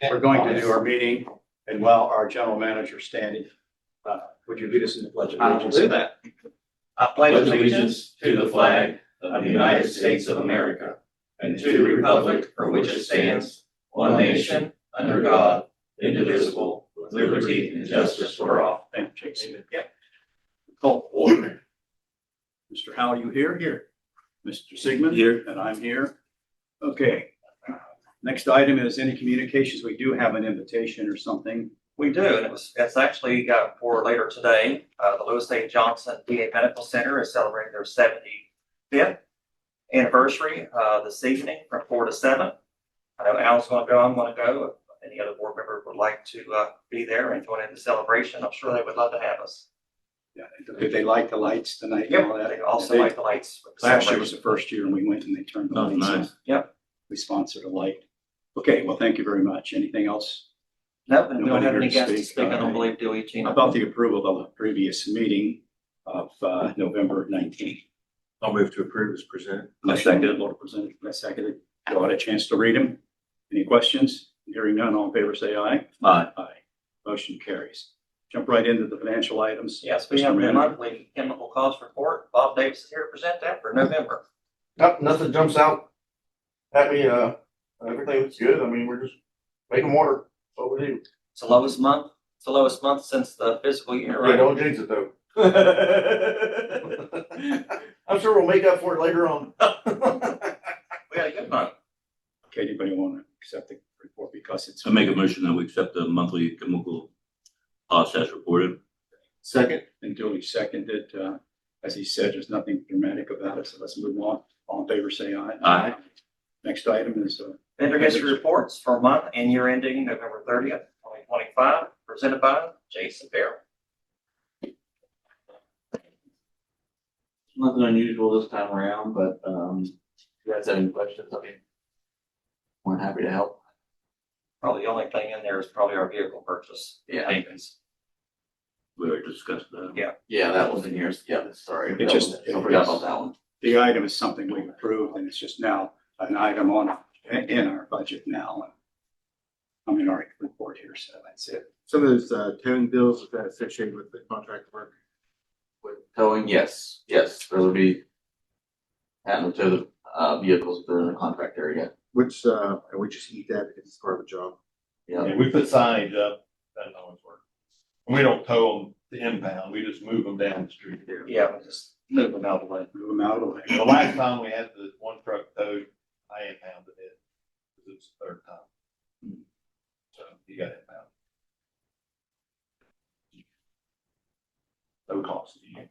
We're going to do our meeting, and while our general manager is standing, would you lead us in the pledge of I will allegiance? do that. I pledge allegiance to the flag of the United States of America and to the republic for which it stands, one nation, under God, indivisible, with liberty and justice for all. Thank you, Jason. Yep. Call order. Mr. Howell, you here? Here. Mr. Sigmund? Here. And I'm here. Okay. Next item is any communications. We do have an invitation or something. We do, and it's actually for later today. The Lewis A. Johnson VA Medical Center is celebrating their 75th anniversary this evening from 4 to 7. I know Al's going to go. I'm going to go. If any other board member would like to be there and join in the celebration, I'm sure they would love to have us. Yeah. Did they light the lights tonight? Yep. And all that? They also light the lights. with the Last year was celebration. the first year, and we went and they turned the Oh, lights nice. on. Yep. We sponsored a light. Okay. Well, thank you very much. Anything else? Nope, and we don't Nobody have here any to guests to speak. speak. I All don't right. believe, do we, Gina? About the approval of the previous meeting of November 19th. I'll move to approve as presented. I seconded, Laura presented, I seconded. You all had a chance to read them. Any questions? Hearing none, all in favor, say aye. Aye. Aye. Motion carries. Jump right into the financial items. Yes, we Mr. have the Manager. monthly chemical cost report. Bob Davis is here to present that for November. Nothing jumps out at me. Everything looks good. I mean, we're just making water. That's what we do. It's the lowest month. It's the lowest month since the fiscal year, Yeah, right? don't jinx it though. I'm sure we'll make up for it later on. We had a good month. Okay, anybody want to accept the report because it's. I make a motion that we accept the monthly chemical cost as reported. Second. And duly seconded. As he said, there's nothing dramatic about it, so let's move on. All in favor, say aye. Aye. Next item is Vendor history reports for month and year ending November 30th, 2025, presented by Jason Farrell. Nothing unusual this time around, but if you guys have any questions, I mean, we're happy to help. Probably the only thing in there is probably our vehicle purchase. Yeah. Payments. We already discussed that. Yeah. Yeah, that was in here. Yeah, sorry. It just- I forgot about that one. the item is something we've approved and it's just now an item on in our budget now. I'm in our report here, so that's it. Some of those towing bills that associated with the contract work. With towing, yes, those would be having to tow the vehicles if they're in the contract area. Which, and we just eat that because it's part of the job. Yeah, Yeah, we put signage up. Doesn't always work. We don't tow them to impound. We just move them down the street. Yeah, we just move them out of the way. Move them out of the way. The last time we had the one truck towed, I impounded it. Because it's the third time. So you got it impounded. No cost to you.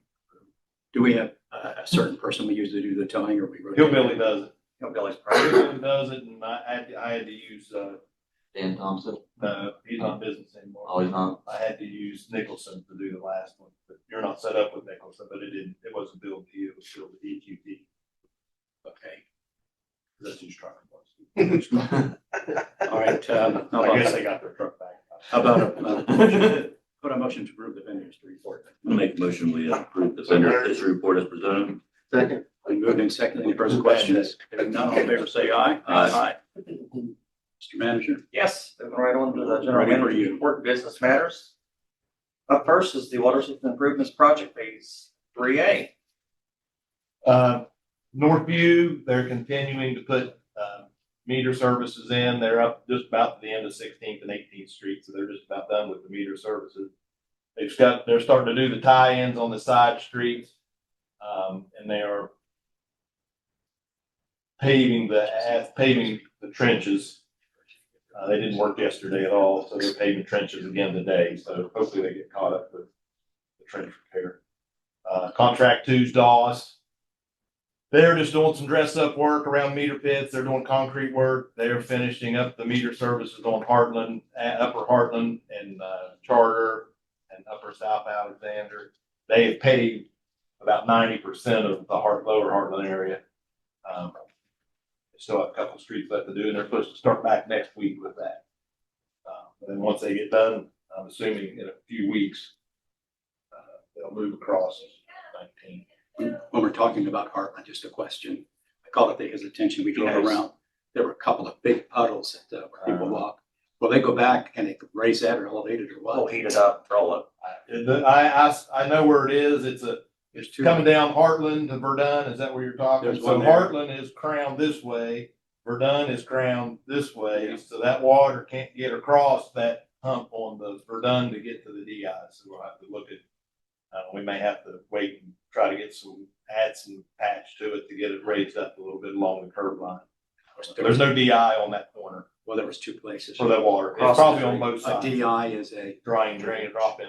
Do we have a certain person we usually do the towing or we? Hillbilly does it. Billy's probably. Hillbilly does it and I had to use, Dan Thompson. he's not in business anymore. Oh, he's not. I had to use Nicholson to do the last one, but you're not set up with Nicholson, but it wasn't billed to you, it was billed to EQT. Okay. That's whose truck it was. All right. How I guess about, they got their truck back. how about put a motion to approve the vendor history report? I make a motion we approve the vendor history report as presented. Second. Been moved in second. Any further questions? If none, all in favor, say aye. Aye. Mr. Manager. Yes, moving right on to the general Ready for manager's you. report, business matters. Up first is the water system improvements project phase 3A. Northview, they're continuing to put, meter services in. They're up just about to the end of 16th and 18th Street, so they're just about done with the meter services. They're starting to do the tie-ins on the side streets, and they are paving the trenches. They didn't work yesterday at all, so they're paving trenches again today, so hopefully they get caught up with the trench repair. Contract 2's Dawes. They're just doing some dress up work around meter pits. They're doing concrete work. They're finishing up the meter services on Heartland, Upper Heartland and Charter and Upper South Alexander. They have paved about 90% of the lower Heartland area. They still have a couple streets left to do, and they're supposed to start back next week with that. And then once they get done, I'm assuming in a few weeks, they'll move across 19. When we're talking about Heartland, just a question. I called it to his attention. We drove Yes. around. There were a couple of big puddles that where people walk. Will they go back and they raise that or elevate it or We'll what? heat it up, roll it. I know where it is. It's There's two. coming down Heartland to Verdun. Is that where you're talking? There's So one there. Heartland is crowned this way. Verdun is crowned this way. So that water can't get across that hump on the Verdun to get to the DI. So we'll have to look at, we may have to wait and try to add some patch to it to get it raised up a little bit along the curb line. There's no DI on that corner Well, there was two places. for that water. It's Cross the probably on street. both A sides. DI is a, Drying drain, drop in.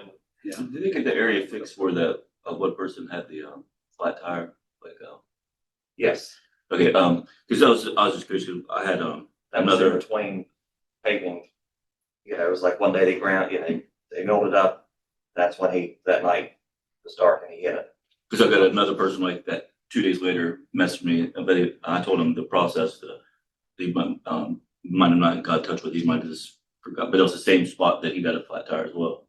Did they get the area fixed for the, one person had the, flat tire, like, Yes. okay, cause I was just curious, 'cause I had, That was in another, between paving. You know, it was like one day they ground, they milled it up. That's when that night, it was dark and he hit it. cause I got another person like that 2 days later messaged me, but I told him the process, he might have not got in touch with, he might have just forgot, but it was the same spot that he got a flat tire as well.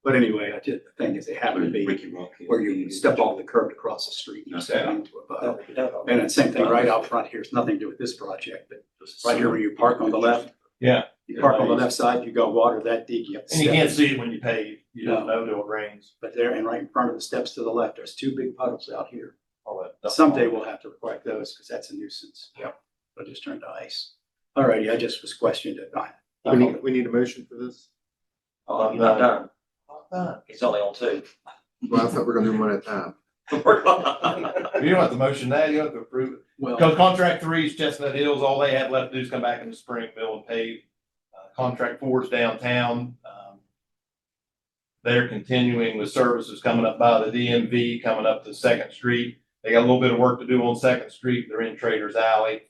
but anyway, the thing is they happen to be Ricky Rock. where you step off the curb to cross the street. You step into a puddle. And And the same thing right out front here. It's nothing to do with this project, but right here where you park on the left, Yeah. you park on the left side, you go water that deep, you have to And you step can't in. see it when you pave. You don't know till it rains. But there and right in front of the steps to the left, there's two big puddles out here. All that stuff. Someday we'll have to correct those because that's a nuisance. Yep. It'll just turn to ice. All righty, I just was questioned it. We need a motion for this? Oh, he's not done. Not done. He's only on 2. Well, I thought we were gonna do them one at a time. You don't have to motion that, you don't have to approve it. Well, Because contract 3 is Chestnut Hills, all they have left to do is come back in the spring, mill and pave. Contract 4 is downtown. They're continuing with services coming up by the DMV, coming up to Second Street. They got a little bit of work to do on Second Street. They're in Traders Alley.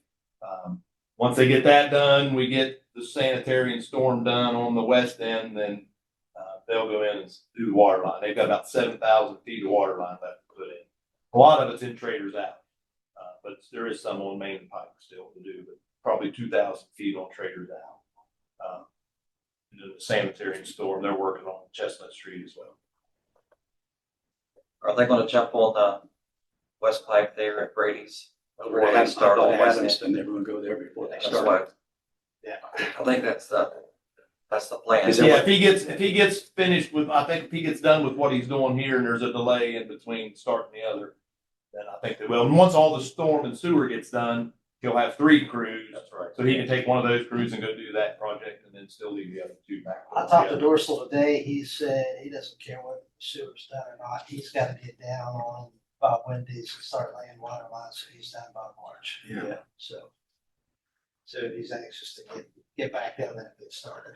Once they get that done, we get the sanitary and storm done on the west end, then they'll go in and do the water line. They've got about 7,000 feet of water line left to put in. A lot of it's in Traders Alley, but there is some on Main Pike still to do, but probably 2,000 feet on Traders Alley. And then the sanitary and storm, they're working on Chestnut Street as well. Are they gonna jump on the West Pike there at Brady's? over Before they start on the west end? Adamston, everyone go there before they That's start. what, Yeah. I think that's the plan. Is that Yeah, if he gets finished with, I think if he gets done with what he's doing here and there's a delay in between starting the other, then I think they will. And once all the storm and sewer gets done, he'll have 3 crews. That's right. So he can take one of those crews and go do that project and then still leave the other 2 back. I talked to Dorsal today. He said he doesn't care whether the sewer's done or not. He's got to get down on Wendy's and start laying water lines. So he's done by March. Yeah. So he's anxious to get back down there and get started.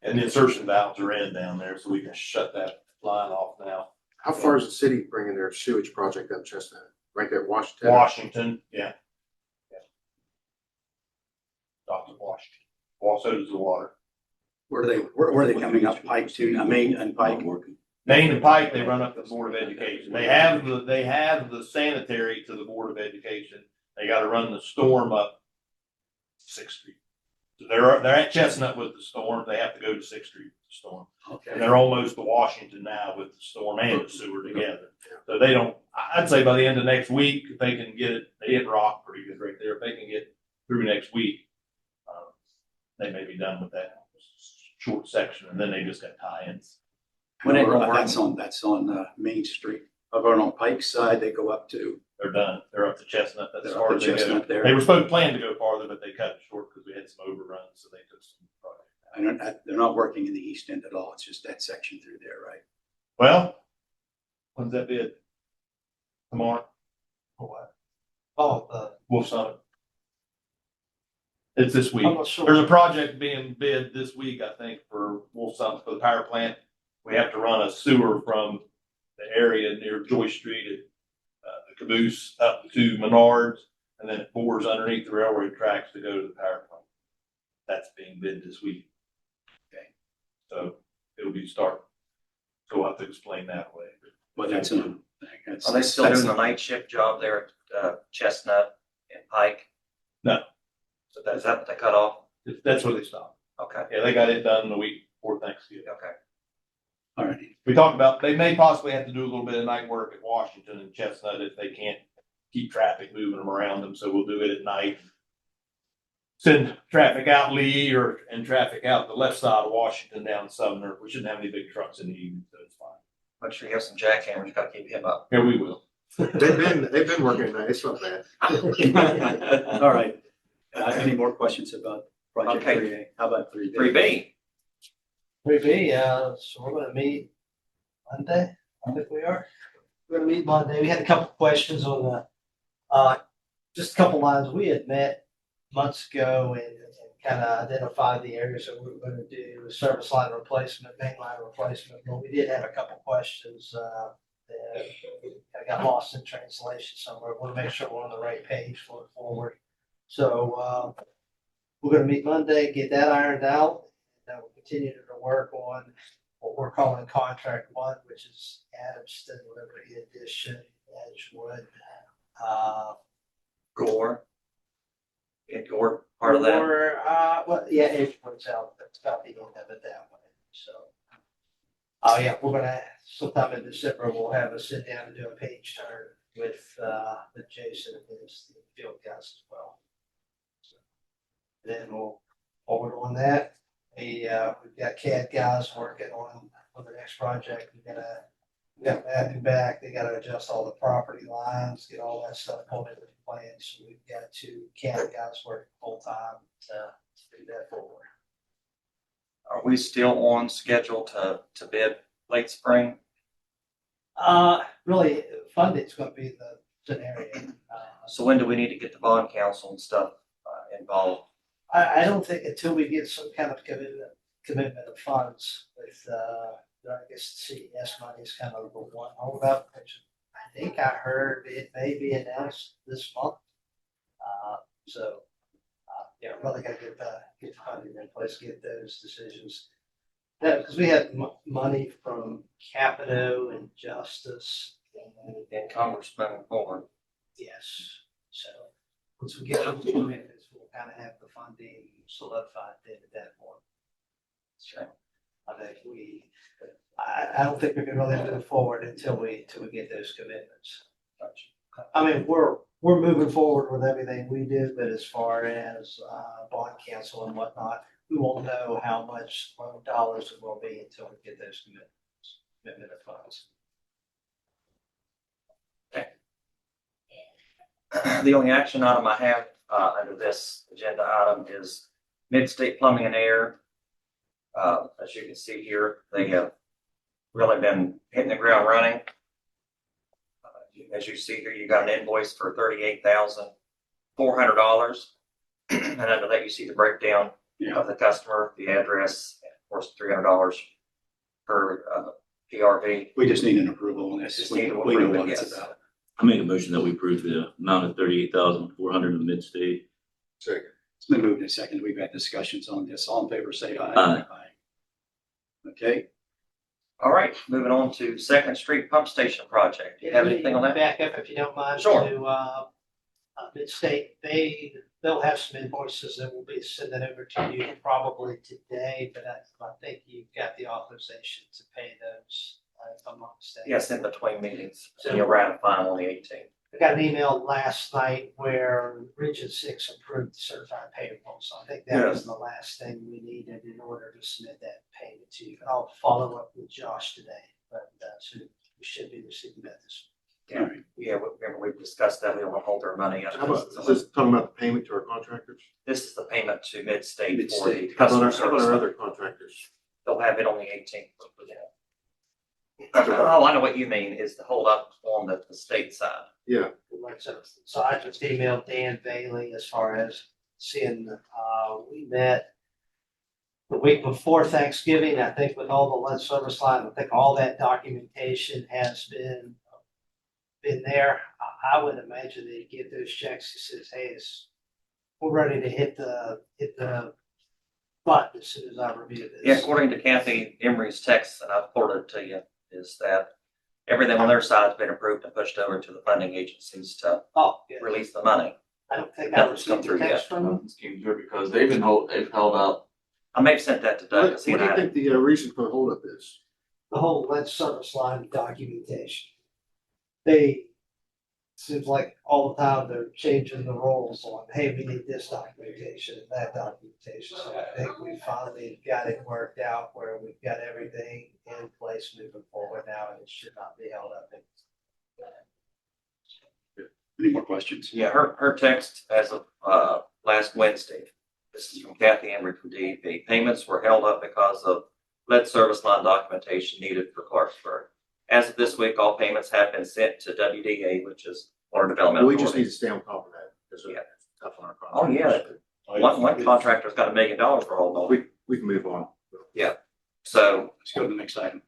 And the insertion valves are in down there, so we can shut that line off now. How far is the city bringing their sewage project up Chestnut? Right there, Washington? Washington, yeah. Dr. Washington. Well, so does the water. Where are they coming up Pike to? I mean, and Pike. Main and Pike, they run up to the Board of Education. They have the sanitary to the Board of Education. They gotta run the storm up Sixth Street. So they're at Chestnut with the storm. They have to go to Sixth Street with the storm. And Okay. they're almost to Washington now with the storm and the sewer together. So I'd say by the end of next week, if they can get it, they hit rock pretty good right there. If they can get through next week, they may be done with that short section, and then they just got tie-ins. When it will work. That's on Main Street. Over on Pike's side, they go up to, They're done. They're up to Chestnut. That's as they're up far to as they go. Chestnut there. They were supposed to plan to go farther, but they cut it short because we had some overruns, so they took some project. They're not working in the east end at all. It's just that section through there, right? Well, when's that bid? Tomorrow? For what? Oh, Wolf Summit. It's this week. I'm not sure. There's a project being bid this week, I think, for Wolf Summit for the power plant. We have to run a sewer from the area near Joyce Street at the caboose up to Menards, and then it bores underneath the railroad tracks to go to the power plant. That's being bid this week. Okay. So it'll be starting. So we'll have to explain that away. Well, that's a. Are they still doing the night shift job there at Chestnut and Pike? No. So is that what they cut off? That's where they stopped. Okay, Yeah, they got it done the week before Thanksgiving. okay. All righty. We talked about, they may possibly have to do a little bit of night work at Washington and Chestnut if they can't keep traffic moving them around them, so we'll do it at night. send traffic out Lee and traffic out the left side of Washington down Sumner. We shouldn't have any big trucks in the evening, so it's fine. Make sure you have some jackhammers, you gotta keep him up. Yeah, we will. They've been working at night, it's not bad. All right. Any more questions about project Okay. 3A? How about 3B? 3B, 3B, so we're gonna meet Monday, I think we are. We're gonna meet Monday. We had a couple questions on just a couple lines. We had met months ago and kind of identified the areas that we were gonna do, service line replacement, main line replacement. But we did have a couple questions, that got lost in translation somewhere. Want to make sure we're on the right page for it forward. So, we're gonna meet Monday, get that ironed out. And we'll continue to work on what we're calling contract one, which is Adamston, Liberty Edition, Edgewood. Gore. Get Gore part of that. Or, well, yeah, Edgewood's out, that's about the end of it that way, so. Oh, yeah, we're gonna, sometime in December, we'll have a sit down and do a page turn with Jason and his field guys as well. Then we'll forward on that. We've got CAD guys working on the next project. We got Matthew back. They gotta adjust all the property lines, get all that stuff pulled into the plan. So we've got two CAD guys working full time to do that forward. Are we still on schedule to bid late spring? Really, funding's gonna be the scenario. So when do we need to get the bond council and stuff involved? I don't think until we get some kind of commitment of funds with, I guess the CES money is kind of the one holdup, which I think I heard it may be announced this month. Yeah, really gotta get the funding in place, get those decisions. Yeah, because we had money from Capito and Justice And Congressman Moore. yes, so once we get those commitments, we'll kind of have the funding solidified then at that point. So I think I don't think we can really move forward until we get those commitments. I mean, we're moving forward with everything we do, but as far as bond council and whatnot, we won't know how much dollars it will be until we get those commitment of funds. The only action item I have under this agenda item is Mid-State Plumbing and Air. As you can see here, they have really been hitting the ground running. As you see here, you got an invoice for $38,400. And under that, you see the breakdown of the customer, the address, and of course, $300 per PRV. We just need an approval on this. Just We need to know approve it, what it's yes. about. I make a motion that we approve the amount of 38,400 in mid-state. Second. It's been moved and seconded. We've had discussions on this. All in favor, say aye. Aye. Okay, All right, moving on to Second Street Pump Station Project. Do you have anything on that? Back up if you don't mind. Sure. To Mid-State, they'll have some invoices that will be sending over to you probably today, but I think you've got the authorization to pay those, if I'm not mistaken. Yes, in between meetings. So- So you'll ratify them on the 18th. I got an email last night where Region 6 approved the certified payroll, so I think that was the last thing we needed in order to submit that payment to you. I'll follow up with Josh today, but so we should be receiving that this Yeah, remember we discussed that, we don't want to hold their money. How about, is this talking about the payment to our contractors? This is the payment to Mid-State for the Mid-State. How about customer our service. other contractors? They'll have it on the 18th. Oh, I know what you mean, is the hold up on the state side. Yeah, So I just emailed Dan Bailey as far as seeing, we met the week before Thanksgiving, I think with all the lead service line, I think all that documentation has been there. I would imagine they get those checks, he says, hey, we're ready to hit the button as soon as I review this. Yeah, according to Kathy Emery's text that I've forwarded to you, is that everything on their side's been approved and pushed over to the funding agencies to Oh, yeah. release the money. I don't think I Nothing's come received a through text yet. from them. Nothing's came through because they've held out. I may have sent that to Doug, what because do he you had it. think the reason for the holdup is? The whole lead service line documentation. They seems like all the time they're changing the roles on, hey, we need this documentation and that documentation. So I think we finally got it worked out where we've got everything in place moving forward now, and it should not be held up. Any more questions? Yeah, her text as of, last Wednesday, this is from Kathy Emery from DEP. Payments were held up because of lead service line documentation needed for Clarksburg. As of this week, all payments have been sent to WDA, which is Water Development We just need Authority. to stay on top of that, because Yeah. it's tough on our Oh, contractors. yeah. One contractor's got $1 million for hold on. We can move on. So, Let's go to the next item.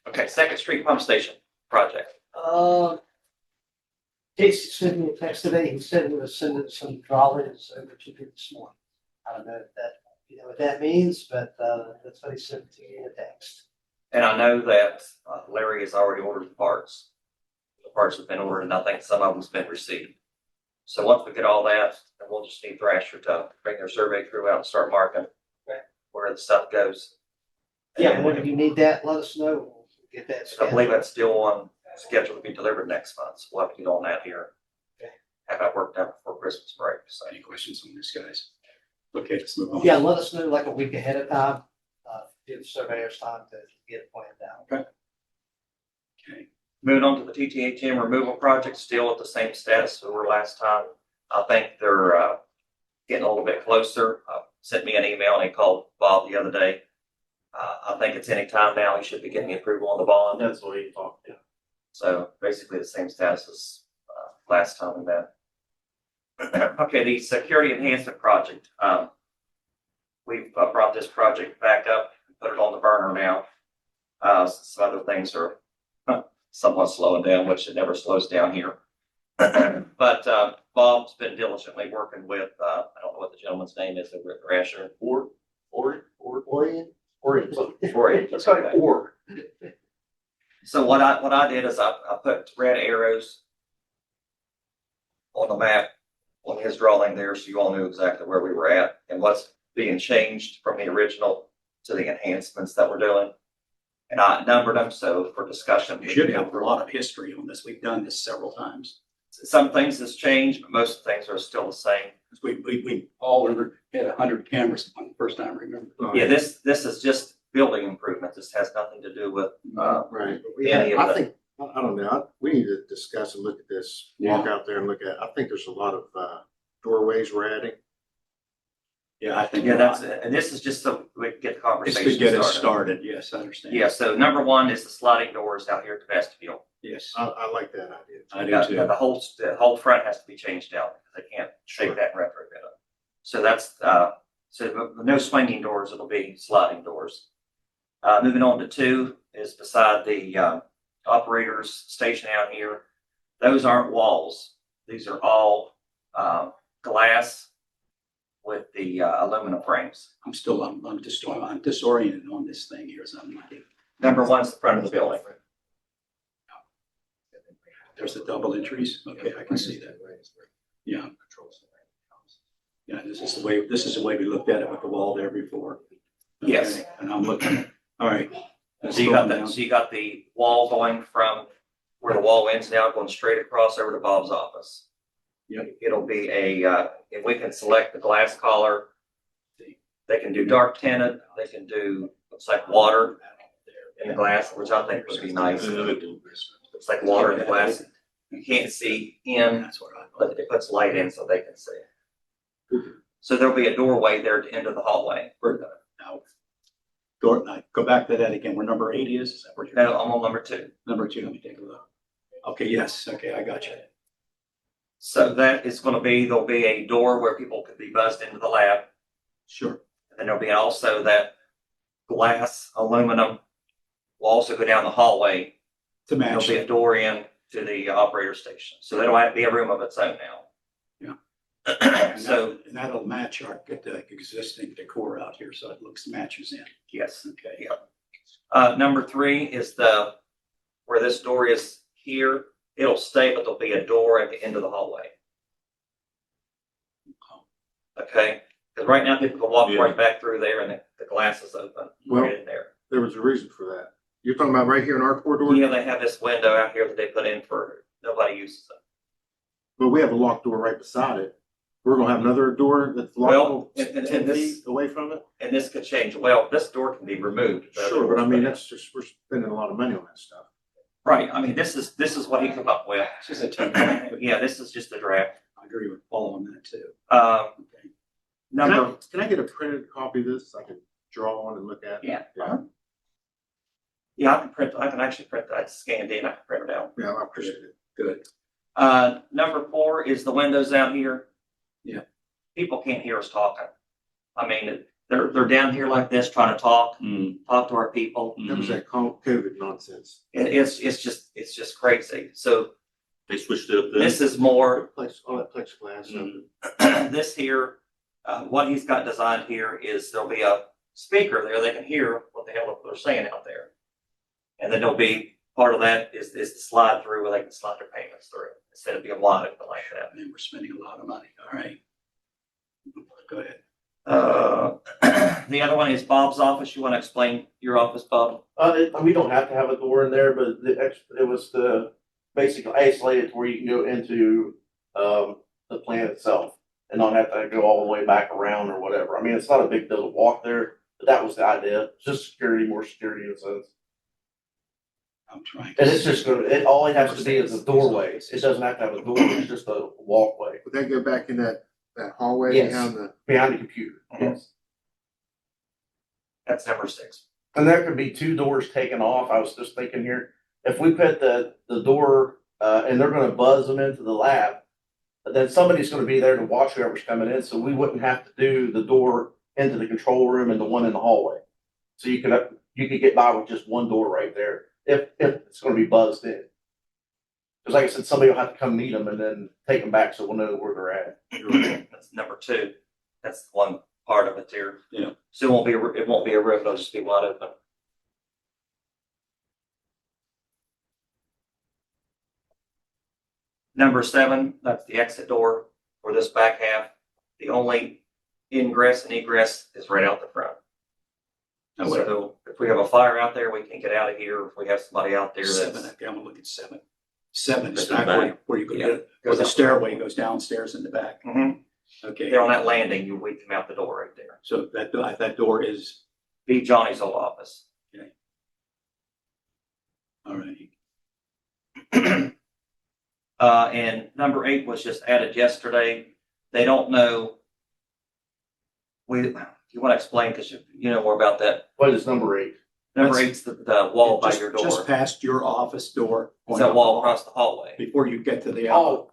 okay, Second Street Pump Station project. Casey sent me a text today. He said he was sending some drawings over to me this morning. I don't know if that, you know what that means, but, that's what he sent to me in a text. And I know that Larry has already ordered the parts. The parts have been ordered, and I think some of them's been received. So once we get all that, then we'll just need Thrasher to bring their survey crew out and start marking where the stuff goes. Yeah, And whenever you need that, let us know. We'll get that I scheduled. believe that's still on schedule to be delivered next month. So we'll have to get on that here. Okay. Have that worked out before Christmas break. So Any questions on this, guys? Okay, let's move on. Yeah, let us know like a week ahead of time, give surveyors time to get it planned out. Okay. moving on to the TTHM removal project, still at the same status we were last time. I think they're getting a little bit closer. Sent me an email and he called Bob the other day. I think it's any time now. He should be getting approval on the bond. That's the way you talk, yeah. So basically the same status as last time we met. Okay, the security enhancement project. We've brought this project back up, put it on the burner now. Some other things are somewhat slowing down, which it never slows down here. But Bob's been diligently working with, I don't know what the gentleman's name is over at Thrasher. Orient? Let's go to Orr. So what I did is I put red arrows on the map on his drawing there, so you all knew exactly where we were at and what's being changed from the original to the enhancements that we're doing. And I numbered them, so for discussion. We should have a lot of history on this. We've done this several times. Some things has changed, but most things are still the same. We all had 100 cameras on the first time, remember? Yeah, this is just building improvement. This has nothing to do with, Right. any of I the- think, I don't know, we need to discuss and look at this, walk out there and look at, I think there's a lot of doorways we're adding. Yeah, I think. yeah, that's it. And this is just so we can get the It's conversation to get us started. started. Yes, I understand. Yeah, so number one is the sliding doors out here at the vestibule. Yes, I like that idea. I do Yeah, too. the whole front has to be changed out because they can't take that and retrofit it. So that's, so no swinging doors, it'll be sliding doors. Moving on to 2 is beside the operator's station out here. Those aren't walls. These are all glass with the aluminum frames. I'm disoriented on this thing here. So I'm not. Number 1 is the front of the building. There's the double entries. Okay, I can see that. Yeah. Yeah, this is the way we looked at it with the wall there before. Okay, Yes. And I'm looking, all right. Let's So you go got on that, down. so you got the wall going from where the wall ends now, going straight across over to Bob's office. Yep. It'll be if we can select the glass collar, they can do dark tinted, they can do, looks like water in the glass, which I think would be nice. Looks like water in the glass. You can't see in, That's what I thought. but it puts light in so they can see. So there'll be a doorway there to enter the hallway. Now, go back to that again, where number 8 is? Is that where you're? No, I'm on number 2. Number 2, let me take a look. Okay, yes, okay, I got you. So that is going to be, there'll be a door where people could be buzzed into the lab. Sure. And there'll be also that glass aluminum will also go down the hallway. To There'll match. be a door in to the operator station. So that'll have to be a room of its own now. And So, that'll match our existing decor out here, so it matches in. yes. Okay. Yeah. Number 3 is where this door is here. It'll stay, but there'll be a door at the end of the hallway. Okay? Because right now people can walk Yeah. right back through there and the glass is open Well- right in there. There was a reason for that. You're talking about right here in our corridor? Yeah, they have this window out here that they put in for, nobody uses it. But we have a locked door right beside it. We're gonna have another door that's Well, locked and 10 this- feet away from it? And this could change. Well, this door can be removed. Sure, but I mean, that's just, we're spending a lot of money on that stuff. Right, I mean, this is what he came up with. It's just a template. Yeah, this is just a draft. I agree with Paul on that too. Um, number, Can I get a printed copy of this so I can draw on and look at? yeah. Yeah, I can actually print that scanned in, I can print it out. Yeah, I appreciate it. Good. Number 4 is the windows out here. Yeah. People can't hear us talking. I mean, they're down here like this trying to talk to our people. That was that COVID nonsense. It's just crazy. So They switched it up then. this is more, All that plexiglass. this here, what he's got designed here is there'll be a speaker there. They can hear what the hell they're saying out there. And then there'll be, part of that is the slide through where they can slide their payments through instead of being wide open like that. Man, we're spending a lot of money. All right. Go ahead. The other one is Bob's office. You want to explain your office, Bob? We don't have to have a door in there, but it was the basically isolated where you can go into, the plant itself and not have to go all the way back around or whatever. I mean, it's not a big deal to walk there, but that was the idea. It's just security, more security in a sense. I'm trying. And it's just all it has to be is a doorway. It doesn't have to have a door, it's just a walkway Would that go back in that hallway Yes. behind the? behind the computer. Yes. That's number 6. And there could be 2 doors taken off. I was just thinking here, if we put the door, and they're gonna buzz them into the lab, then somebody's gonna be there to watch whoever's coming in, so we wouldn't have to do the door into the control room and the one in the hallway. So you could get by with just one door right there, if it's gonna be buzzed in. Cause like I said, somebody will have to come meet them and then take them back so we'll know where they're at. That's number 2. That's one part of it there. Yeah. So it won't be a roof. It'll just be wide open. Number 7, that's the exit door for this back half. The only ingress and egress is right out the front. Now, what- So if we have a fire out there, we can get out of here. If we have somebody out there Seven. that's. Okay, I'm gonna look at 7. 7 is That's in the back where you go Yeah. get, where the stairway goes downstairs in the back. Mhm. Okay. There on that landing, we come out the door right there. So that door is, Be Johnny's old office. all right. And number 8 was just added yesterday. They don't know. You want to explain, because you know more about that. What is number 8? Number That's- 8's the wall by Just- your door. Just past your office door. It's that wall across the hallway. Before you get to the outlet.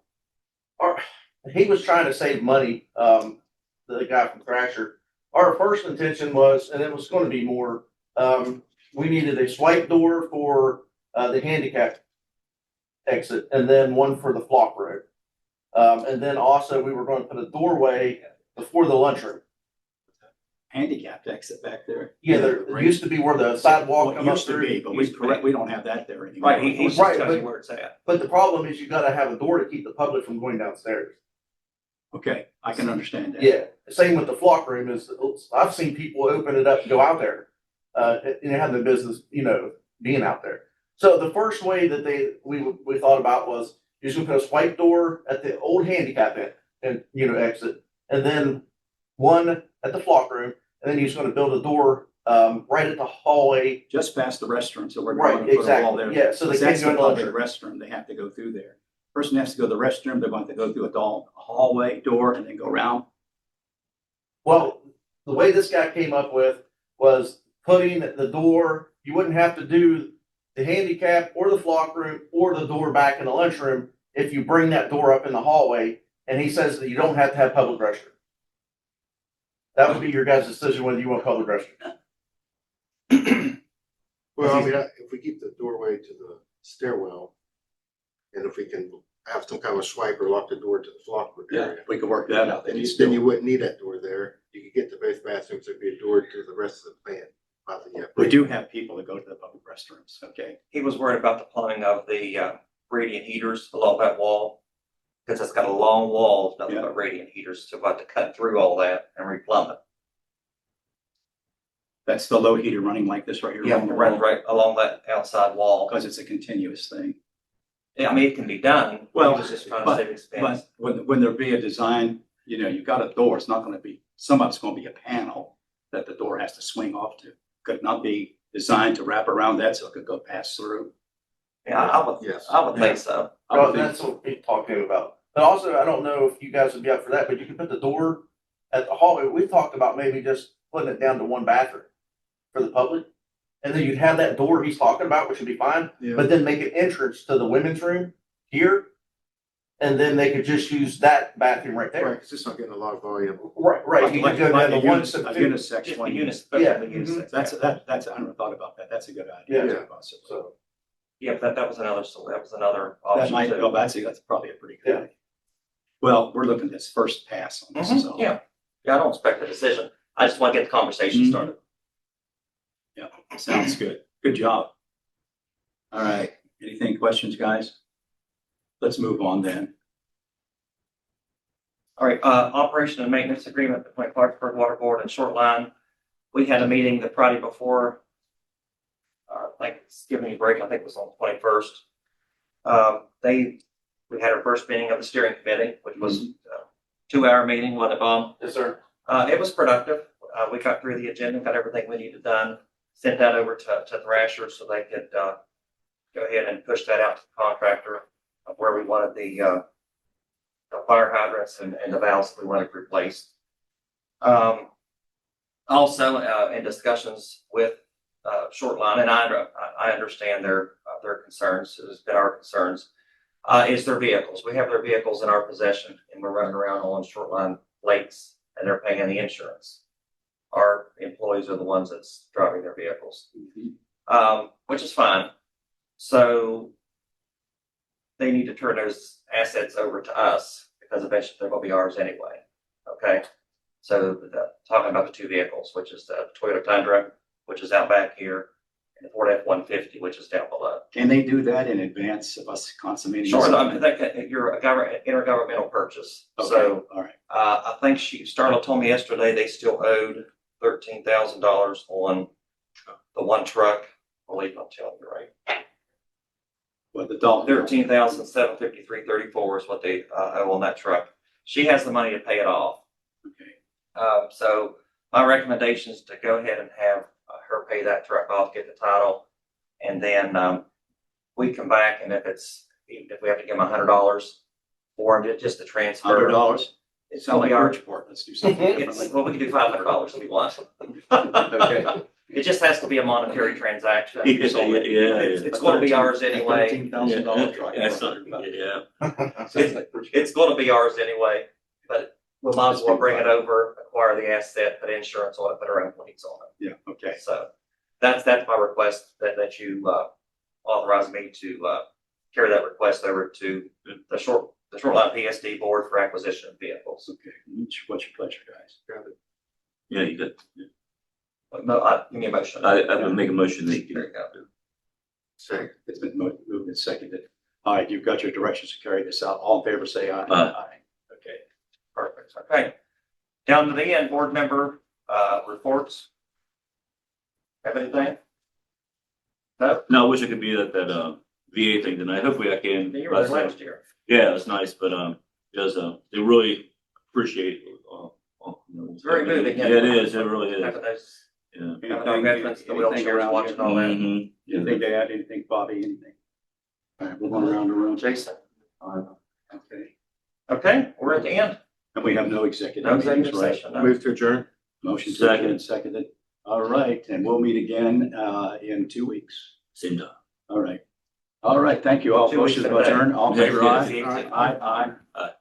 He was trying to save money, the guy from Thrasher. Our first intention was, and it was gonna be more, we needed a swipe door for, the handicap exit, and then one for the flock road. And then also we were gonna put a doorway before the lunchroom. Handicapped exit back there. Yeah, there used to be where the sidewalk Well, come up used to through. be, but Used to be. we don't have that there anymore. Right, he's just Right, telling you but- where it's at. But the problem is you gotta have a door to keep the public from going downstairs. Okay, I can understand that. Yeah, same with the flock room is, I've seen people open it up and go out there. And have the business, being out there. So the first way that we thought about was you're just gonna put a swipe door at the old handicap exit, and then one at the flock room, and then you're just gonna build a door, right at the hallway. Just past the restroom, so we're Right, going to put a wall exactly, there. yeah, so they Because can't that's go the in the public lunchroom. restroom, they have to go through there. Person has to go to the restroom, they're going to go through a hallway door and then go around. Well, the way this guy came up with was putting the door, you wouldn't have to do the handicap or the flock room or the door back in the lunchroom if you bring that door up in the hallway. And he says that you don't have to have public restroom. That would be your guys' decision whether you want public restroom. Well, I mean, if we keep the doorway to the stairwell, and if we can have some kind of swipe or lock the door to the flock room Yeah, area, we could work that out. then you wouldn't need that door there. You could get to both bathrooms, there'd be a door to the rest of the plant. We do have people that go to the public restrooms, okay? He was worried about the plumbing of the radiant heaters along that wall. Because it's got a long wall of nothing Yeah. but radiant heaters, so we'll have to cut through all that and replumb it. That's the low heater running like this right here. Yeah, it runs right along that outside wall. Because it's a continuous thing. Yeah, I mean, it can be done. Well, He was just trying to save expense. But when there be a design, you know, you've got a door, it's not gonna be, some of it's gonna be a panel that the door has to swing off to. Could not be designed to wrap around that so it could go pass through. Yeah, I would, Yes. I would think so. I Well, would think- that's what we talked to him about. But also, I don't know if you guys would be up for that, but you can put the door at the hallway. We talked about maybe just putting it down to one bathroom for the public. And then you'd have that door he's talking about, which would be fine, but then make an entrance to the women's room here. And then they could just use that bathroom right Right, there. 'cause it's not getting a lot of volume. Right, you could go down to one. A Just unisex the one. unisex, Yeah. the unisex. That's, I never thought about that. That's a good idea. Yeah. So Yeah, that was another, that option might, too. oh, that's probably a pretty good Yeah. idea. Well, we're looking at this first pass on this, so. Yeah, I don't expect a decision. I just want to get the conversation Mhm. started. Yeah, sounds good. Good job. All right, anything, questions, guys? Let's move on then. All right, operation and maintenance agreement between Clarksburg Water Board and Shortline. We had a meeting the Friday before. Thanksgiving break, I think it was on the 21st. We had our first meeting of the steering committee, which was a 2-hour meeting, wasn't it, Bob? Yes, sir. It was productive. We got through the agenda, got everything we needed done, sent that over to Thrasher so they could, go ahead and push that out to the contractor of where we wanted the fire hydrants and the valves that we wanted replaced. Also, in discussions with Shortline, and I understand their concerns, it's been our concerns, is their vehicles. We have their vehicles in our possession and we're running around on Shortline plates and they're paying the insurance. Our employees are the ones that's driving their vehicles, which is fine. So they need to turn those assets over to us because eventually they're going to be ours anyway. Okay. So talking about the 2 vehicles, which is the Toyota Tundra, which is out back here, and the Ford F-150, which is down below. Can they do that in advance of us consummating? Sure, I something? think you're a intergovernmental purchase. Okay, So all right. I think Starla told me yesterday they still owed $13,000 on the one truck. I believe I'm telling you right. Well, the Dalton. $13,753.34 is what they owe on that truck. She has the money to pay it off. Okay. So my recommendation is to go ahead and have her pay that truck off, get the title, and then we come back and if we have to give them $100 for it, just the transfer. $100? It's Sound only like our. Bridgeport. Let's do something differently. Well, we can do $500 if we want. Okay. It just has to be a monetary transaction. Yeah, So yeah. it's going to be ours anyway. $13,000 truck. That's not, yeah. It's going to be ours anyway, but we might as well bring it over, acquire the asset, put insurance on it, put our own plates on it. Yeah, okay. So that's my request that you authorize me to carry that request over to the Shortline PSD board for acquisition of vehicles. Okay. What's your pleasure, guys? Yeah, you got, No, give me a motion. I would make a motion that you. There you go. Second. It's been moved and seconded. All right, you've got your directions to carry this out. All in favor, say aye. Aye. Okay. Perfect. Okay. Down to the end, board member reports. Have anything? No? No, I wish I could be at that VA thing tonight. Hopefully I can. You were there last year. Yeah, it's nice, but because they really appreciate. It's very moving. Yeah, it is. It really is. Having those, Yeah. having our veterans, the wheelchairs, watching all that. Mhm. Anything to add? Anything, Bobby? Anything? All right, we're going around the room. Jason. Okay. Okay, we're at the end. And we have no executive No meetings, executive right? session. no. Move to adjourn. Motion Second. seconded, seconded. All right, and we'll meet again in 2 weeks. Same time. All right. All right, thank you all. 2 weeks Motion from to today. adjourn. All in favor, Yeah. aye? Yeah. Aye, aye. Aye.